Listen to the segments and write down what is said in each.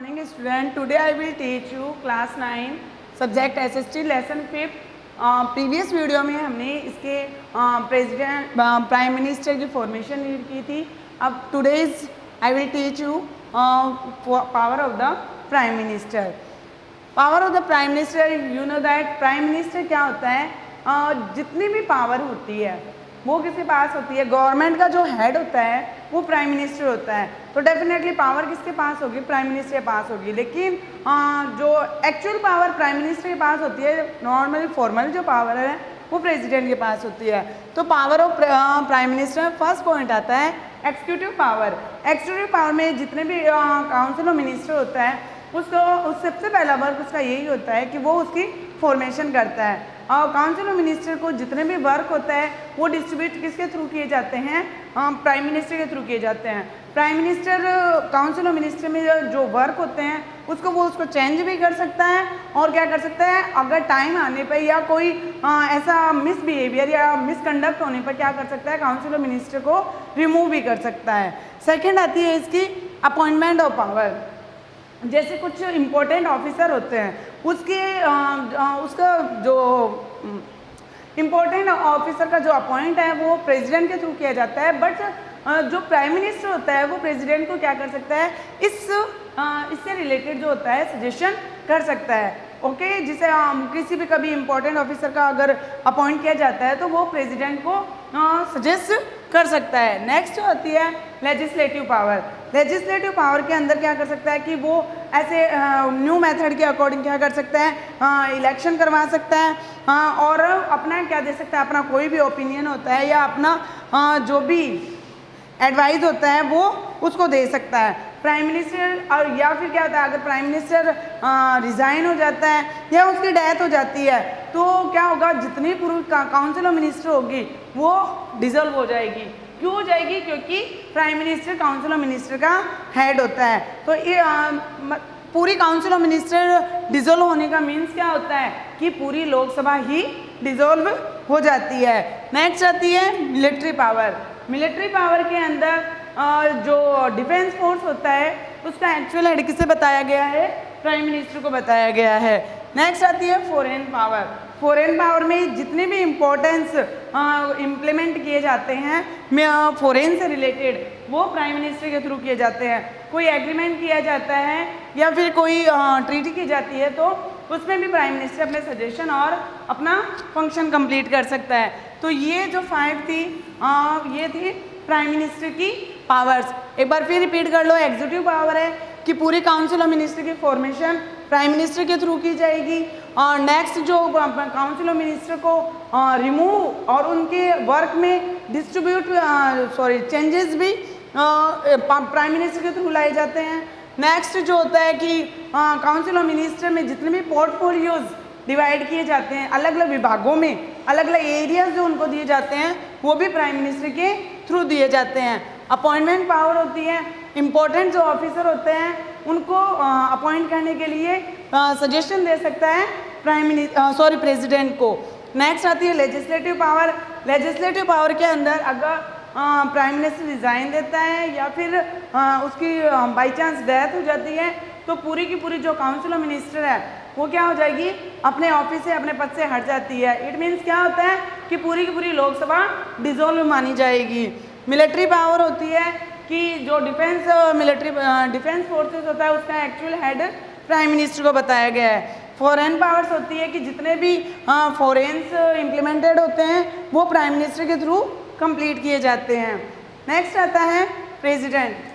Morning student, today I will teach you class 9 subject SST lesson 5। Previous video में हमने इसके president prime minister की formation read की थी। अब today's I will teach you power of the prime minister. Power of the prime minister, you know that prime minister क्या होता है, जितनी भी पावर होती है वो किसके पास होती है, गवर्नमेंट का जो हेड होता है वो प्राइम मिनिस्टर होता है। तो डेफिनेटली पावर किसके पास होगी, प्राइम मिनिस्टर के पास होगी। लेकिन जो एक्चुअल पावर प्राइम मिनिस्टर के पास होती है, नॉर्मल फॉर्मल जो पावर है वो प्रेसिडेंट के पास होती है। तो पावर ऑफ प्राइम मिनिस्टर में फर्स्ट पॉइंट आता है एक्सिक्यूटिव पावर। एक्सिक्यूटिव पावर में जितने भी काउंसिल ऑफ मिनिस्टर होता है उसको सबसे पहला वर्क उसका यही होता है कि वो उसकी फॉर्मेशन करता है। और काउंसिल ऑफ मिनिस्टर को जितने भी वर्क होता है वो डिस्ट्रीब्यूट किसके थ्रू किए जाते हैं, प्राइम मिनिस्टर के थ्रू किए जाते हैं। Prime minister council of minister में जो वर्क होते हैं उसको चेंज भी कर सकता है और क्या कर सकता है, अगर टाइम आने पर या कोई ऐसा मिसबिहेवियर या मिसकंडक्ट होने पर क्या कर सकता है, काउंसिल ऑफ मिनिस्टर को रिमूव भी कर सकता है। सेकेंड आती है इसकी अपॉइंटमेंट ऑफ पावर। जैसे कुछ इम्पोर्टेंट ऑफिसर होते हैं उसका जो इम्पोर्टेंट ऑफिसर का जो अपॉइंट है वो प्रेसिडेंट के थ्रू किया जाता है। बट जो प्राइम मिनिस्टर होता है वो प्रेसिडेंट को क्या कर सकता है, इससे रिलेटेड जो होता है सजेशन कर सकता है। ओके, जिसे किसी भी कभी इम्पोर्टेंट ऑफिसर का अगर अपॉइंट किया जाता है तो वो प्रेसिडेंट को सजेस्ट कर सकता है। नेक्स्ट आती है लेजिस्लेटिव पावर। लेजिस्लेटिव पावर के अंदर क्या कर सकता है कि वो ऐसे न्यू मेथड के अकॉर्डिंग क्या कर सकता है, इलेक्शन करवा सकता है और अपना क्या दे सकता है, अपना कोई भी ओपिनियन होता है या अपना जो भी एडवाइस होता है वो उसको दे सकता है। प्राइम मिनिस्टर और या फिर क्या होता है, अगर प्राइम मिनिस्टर रिज़ाइन हो जाता है या उसकी डेथ हो जाती है तो क्या होगा, जितनी पूरी काउंसिल ऑफ मिनिस्टर होगी वो डिसॉल्व हो जाएगी। क्यों हो जाएगी, क्योंकि prime minister council of minister का हेड होता है। तो ये पूरी काउंसिल ऑफ मिनिस्टर डिसॉल्व होने का मीन्स क्या होता है कि पूरी लोकसभा ही डिसॉल्व हो जाती है। नेक्स्ट आती है मिलिट्री पावर। मिलिट्री पावर के अंदर जो डिफेंस फोर्स होता है उसका एक्चुअल हेड किसे बताया गया है, प्राइम मिनिस्टर को बताया गया है। नेक्स्ट आती है फॉरेन पावर। फॉरेन पावर में जितने भी इम्पोर्टेंस इम्प्लीमेंट किए जाते हैं फॉरेन से रिलेटेड वो प्राइम मिनिस्टर के थ्रू किए जाते हैं। कोई एग्रीमेंट किया जाता है या फिर कोई ट्रीटी की जाती है तो उसमें भी प्राइम मिनिस्टर अपने सजेशन और अपना फंक्शन कंप्लीट कर सकता है। तो ये जो 5 थी ये थी प्राइम मिनिस्टर की पावर्स। एक बार फिर रिपीट कर लो। एग्जीक्यूटिव पावर है कि पूरी काउंसिल ऑफ मिनिस्टर की फॉर्मेशन प्राइम मिनिस्टर के थ्रू की जाएगी। और नेक्स्ट जो काउंसिल ऑफ मिनिस्टर को रिमूव और उनके वर्क में चेंजेस भी प्राइम मिनिस्टर के थ्रू लाए जाते हैं। नेक्स्ट जो होता है कि काउंसिल ऑफ मिनिस्टर में जितने भी पोर्टफोलियोज डिवाइड किए जाते हैं अलग अलग विभागों में, अलग अलग एरियाज जो उनको दिए जाते हैं वो भी प्राइम मिनिस्टर के थ्रू दिए जाते हैं। अपॉइंटमेंट पावर होती है, इम्पोर्टेंट जो ऑफिसर होते हैं उनको अपॉइंट करने के लिए सजेशन दे सकता है प्रेसिडेंट को। नेक्स्ट आती है लेजिस्लेटिव पावर। लेजिस्लेटिव पावर के अंदर अगर प्राइम मिनिस्टर रिज़ाइन देता है या फिर उसकी बाई चांस डेथ हो जाती है तो पूरी की पूरी जो काउंसिल ऑफ मिनिस्टर है वो क्या हो जाएगी, अपने ऑफिस से अपने पद से हट जाती है। इट मीन्स क्या होता है कि पूरी की पूरी लोकसभा डिसॉल्व मानी जाएगी। मिलिट्री पावर होती है कि जो डिफेंस फोर्सेस होता है उसका एक्चुअल हेड प्राइम मिनिस्टर को बताया गया है। फॉरेन पावर्स होती है कि जितने भी फॉरेन्स इम्प्लीमेंटेड होते हैं वो प्राइम मिनिस्टर के थ्रू कंप्लीट किए जाते हैं। नेक्स्ट आता है प्रेसिडेंट।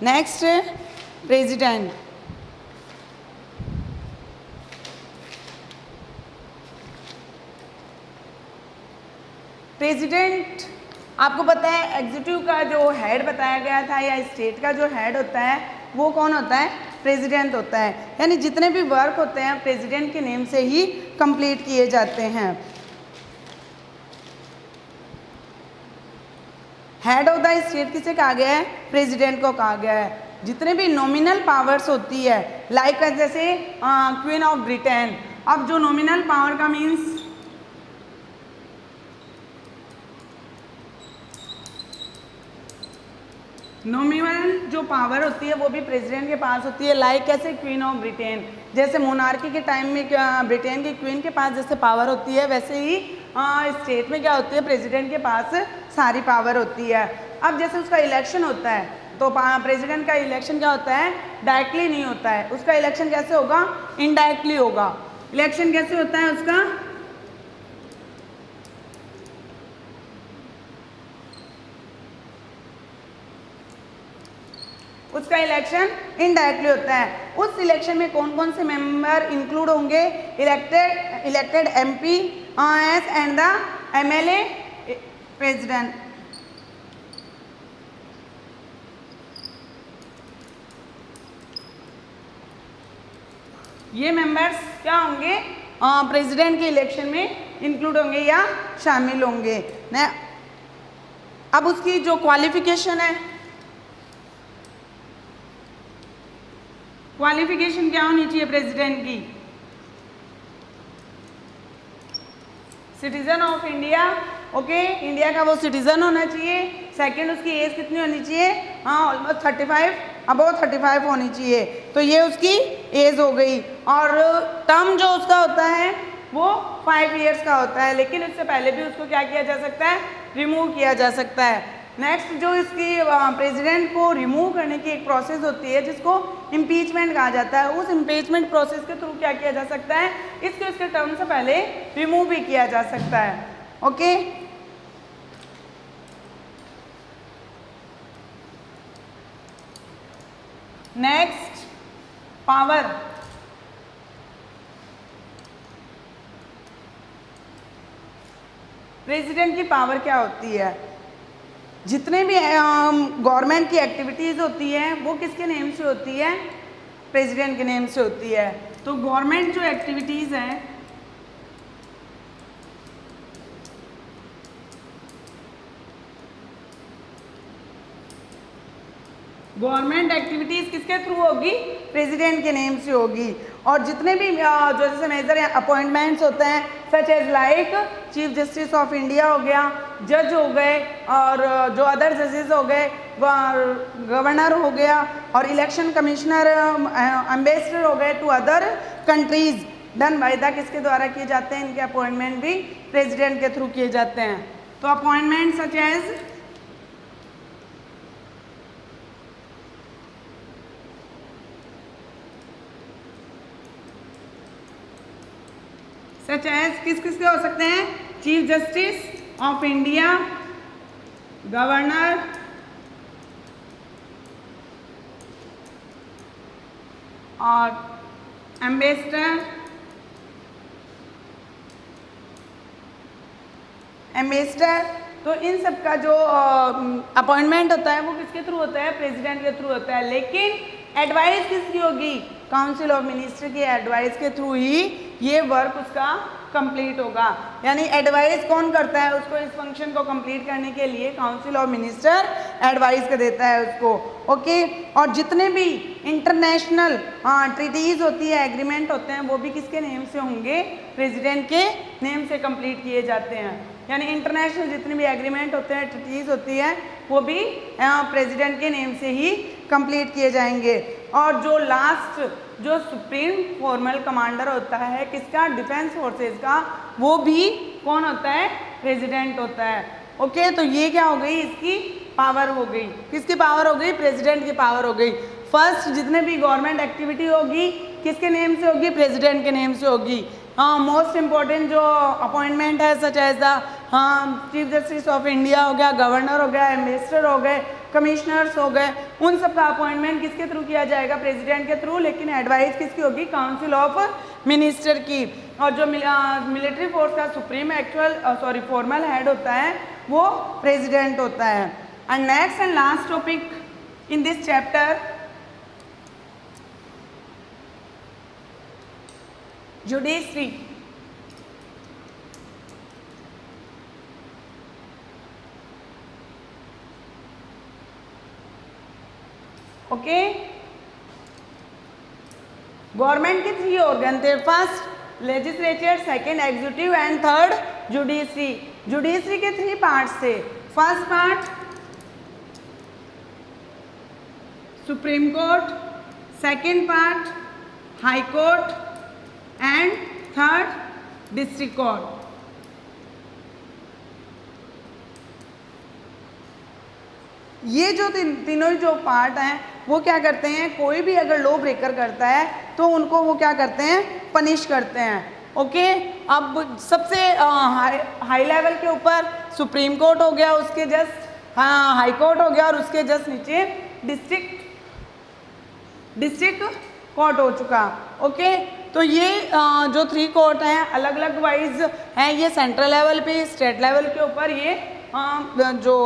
Next president. प्रेसिडेंट आपको पता है एग्जीक्यूटिव का जो हेड बताया गया था या स्टेट का जो हेड होता है वो कौन होता है, प्रेसिडेंट होता है। यानी जितने भी वर्क होते हैं प्रेसिडेंट के नेम से ही कंप्लीट किए जाते हैं। हेड ऑफ द स्टेट किसे कहा गया है? प्रेसिडेंट को कहा गया है। जितने भी नॉमिनल पावर्स होती है, लाइक जैसे क्वीन ऑफ ब्रिटेन, अब जो नॉमिनल पावर का मीन्स नॉमिनल जो पावर होती है वो भी प्रेसिडेंट के पास होती है, लाइक कैसे क्वीन ऑफ ब्रिटेन, जैसे मोनार्की के टाइम में ब्रिटेन की क्वीन के पास जैसे पावर होती है, वैसे ही स्टेट में क्या होती है? प्रेसिडेंट के पास सारी पावर होती है। अब जैसे उसका इलेक्शन होता है तो प्रेसिडेंट का इलेक्शन क्या होता है? डायरेक्टली नहीं होता है, उसका इलेक्शन कैसे होगा? इनडायरेक्टली होगा। इलेक्शन कैसे होता है उसका? उसका इलेक्शन इनडायरेक्टली होता है। उस इलेक्शन में कौन कौन से मेंबर इंक्लूड होंगे? Elected MP and the MLA president. ये मेंबर्स क्या होंगे? प्रेसिडेंट के इलेक्शन में इंक्लूड होंगे या शामिल होंगे। अब उसकी जो क्वालिफिकेशन है, क्वालिफिकेशन क्या होनी चाहिए प्रेसिडेंट की? Citizen of India, okay, India का वो सिटीजन होना चाहिए। सेकंड, उसकी एज कितनी होनी चाहिए? ऑलमोस्ट 35, अबव 35 होनी चाहिए। तो ये उसकी एज हो गई। और टर्म जो उसका होता है वो 5 इयर्स का होता है, लेकिन उससे पहले भी उसको क्या किया जा सकता है? रिमूव किया जा सकता है। नेक्स्ट, जो इसकी प्रेसिडेंट को रिमूव करने की एक प्रोसेस होती है जिसको इम्पीचमेंट कहा जाता है। उस इम्पीचमेंट प्रोसेस के थ्रू क्या किया जा सकता है? इसके टर्म से पहले रिमूव भी किया जा सकता है। Okay, next, power. प्रेसिडेंट की पावर क्या होती है? जितने भी गवर्नमेंट की एक्टिविटीज़ होती हैं वो किसके नेम से होती है? प्रेसिडेंट के नेम से होती है। तो गवर्नमेंट जो एक्टिविटीज़ हैं, गवर्नमेंट एक्टिविटीज़ किसके थ्रू होगी? प्रेसिडेंट के नेम से होगी। और जितने भी जो जैसे मेजर अपॉइंटमेंट्स होते हैं, such as like chief justice of India हो गया, जज हो गए, और जो अदर जजेस हो गए, गवर्नर हो गया, और इलेक्शन कमिश्नर, एम्बेसडर हो गए to other countries, done by the किसके द्वारा किए जाते हैं? इनके अपॉइंटमेंट भी प्रेसिडेंट के थ्रू किए जाते हैं। तो appointment such as such as किस किसके हो सकते हैं? Chief justice of India, governor, और एम्बेसडर, तो इन सब का जो अपॉइंटमेंट होता है वो किसके थ्रू होता है? प्रेसिडेंट के थ्रू होता है। लेकिन एडवाइस किसकी होगी? काउंसिल ऑफ मिनिस्टर की एडवाइस के थ्रू ही ये वर्क उसका कंप्लीट होगा। यानी एडवाइस कौन करता है उसको? इस फंक्शन को कंप्लीट करने के लिए काउंसिल ऑफ मिनिस्टर एडवाइस कर देता है उसको। ओके, और जितने भी इंटरनेशनल ट्रीटीज होती है, एग्रीमेंट होते हैं, वो भी किसके नेम से होंगे? प्रेसिडेंट के नेम से कंप्लीट किए जाते हैं। यानी इंटरनेशनल जितने भी एग्रीमेंट होते हैं, ट्रीटीज होती है, वो भी प्रेसिडेंट के नेम से ही कंप्लीट किए जाएंगे। और जो लास्ट जो सुप्रीम फॉर्मल कमांडर होता है किसका? डिफेंस फोर्सेस का, वो भी कौन होता है? प्रेसिडेंट होता है। ओके, तो ये क्या हो गई? इसकी पावर हो गई। किसकी पावर हो गई? प्रेसिडेंट की पावर हो गई। फर्स्ट, जितने भी गवर्नमेंट एक्टिविटी होगी किसके नेम से होगी? प्रेसिडेंट के नेम से होगी। मोस्ट इम्पॉर्टेंट जो अपॉइंटमेंट है, such as the chief justice of India हो गया, गवर्नर हो गया, एम्बेसडर हो गए, कमिश्नर्स हो गए, उन सब का अपॉइंटमेंट किसके थ्रू किया जाएगा? प्रेसिडेंट के थ्रू। लेकिन एडवाइस किसकी होगी? काउंसिल ऑफ मिनिस्टर की। और जो मिलिट्री फोर्स का सुप्रीम फॉर्मल हेड होता है वो प्रेसिडेंट होता है। And next and last topic in this chapter, judiciary. Okay. Government के 3 ऑर्गन थे, first legislature, second executive and third judiciary. Judiciary के 3 पार्ट्स थे, first part supreme court, second part high court and third district court. ये जो तीनों ही जो part हैं वो क्या करते हैं, कोई भी अगर लॉ ब्रेकर करता है तो उनको वो क्या करते हैं, पनिश करते हैं। ओके, अब सबसे हाई लेवल के ऊपर सुप्रीम कोर्ट हो गया, उसके जस्ट हाई कोर्ट हो गया और उसके जस्ट नीचे डिस्ट्रिक्ट कोर्ट हो चुका। ओके, तो ये जो 3 कोर्ट हैं अलग अलग वाइज हैं, ये सेंट्रल लेवल पे, स्टेट लेवल के ऊपर, ये जो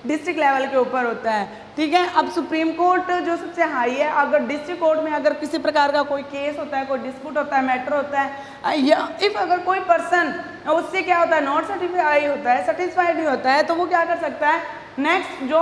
डिस्ट्रिक्ट लेवल के ऊपर होता है। ठीक है, अब सुप्रीम कोर्ट जो सबसे हाई है, अगर डिस्ट्रिक्ट कोर्ट में अगर किसी प्रकार का कोई केस होता है, कोई डिस्प्यूट होता है, मैटर होता है, या इफ अगर कोई पर्सन उससे क्या होता है, नॉट सेटिस्फाइड होता है, सेटिस्फाइड नहीं होता है, तो वो क्या कर सकता है, नेक्स्ट जो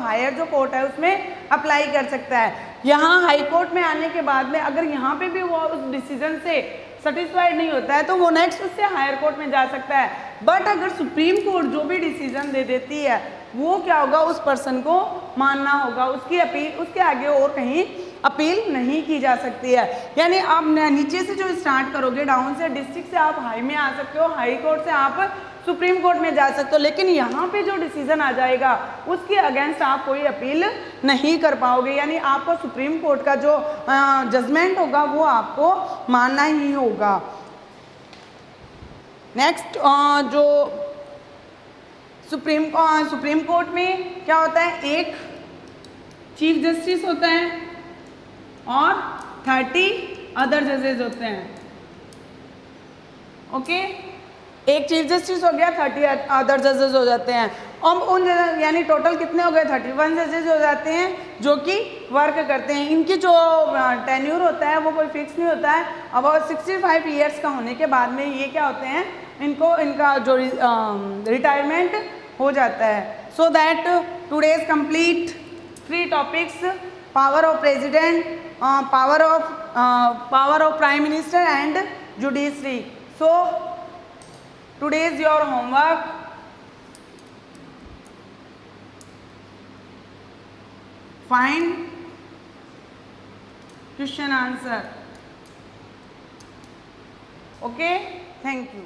हायर जो कोर्ट है उसमें अप्लाई कर सकता है। यहाँ हाई कोर्ट में आने के बाद में अगर यहाँ पे भी वो उस डिसीजन से सेटिस्फाइड नहीं होता है तो वो नेक्स्ट उससे हायर कोर्ट में जा सकता है। बट अगर सुप्रीम कोर्ट जो भी डिसीजन दे देती है वो क्या होगा, उस पर्सन को मानना होगा, उसकी अपील, उसके आगे और कहीं अपील नहीं की जा सकती है। यानी आप नीचे से जो स्टार्ट करोगे, डाउन से, डिस्ट्रिक्ट से आप हाई में आ सकते हो, हाई कोर्ट से आप सुप्रीम कोर्ट में जा सकते हो, लेकिन यहाँ पे जो डिसीजन आ जाएगा उसके अगेंस्ट आप कोई अपील नहीं कर पाओगे। यानी आपको सुप्रीम कोर्ट का जो जजमेंट होगा वो आपको मानना ही होगा। नेक्स्ट जो सुप्रीम कोर्ट में क्या होता है, एक चीफ जस्टिस होता है और 30 अदर जजेस होते हैं। ओके, एक चीफ जस्टिस हो गया, 30 अदर जजेस हो जाते हैं। अब उन यानी टोटल कितने हो गए, 31 जजेस हो जाते हैं जो कि वर्क करते हैं। इनकी जो टेन्यूर होता है वो कोई फिक्स नहीं होता है। अब 65 ईयर्स का होने के बाद में ये क्या होते हैं, इनका जो रिटायरमेंट हो जाता है। So that today's complete 3 topics, power of president, power of prime minister and judiciary. So today's your homework, find question answer. Okay, thank you.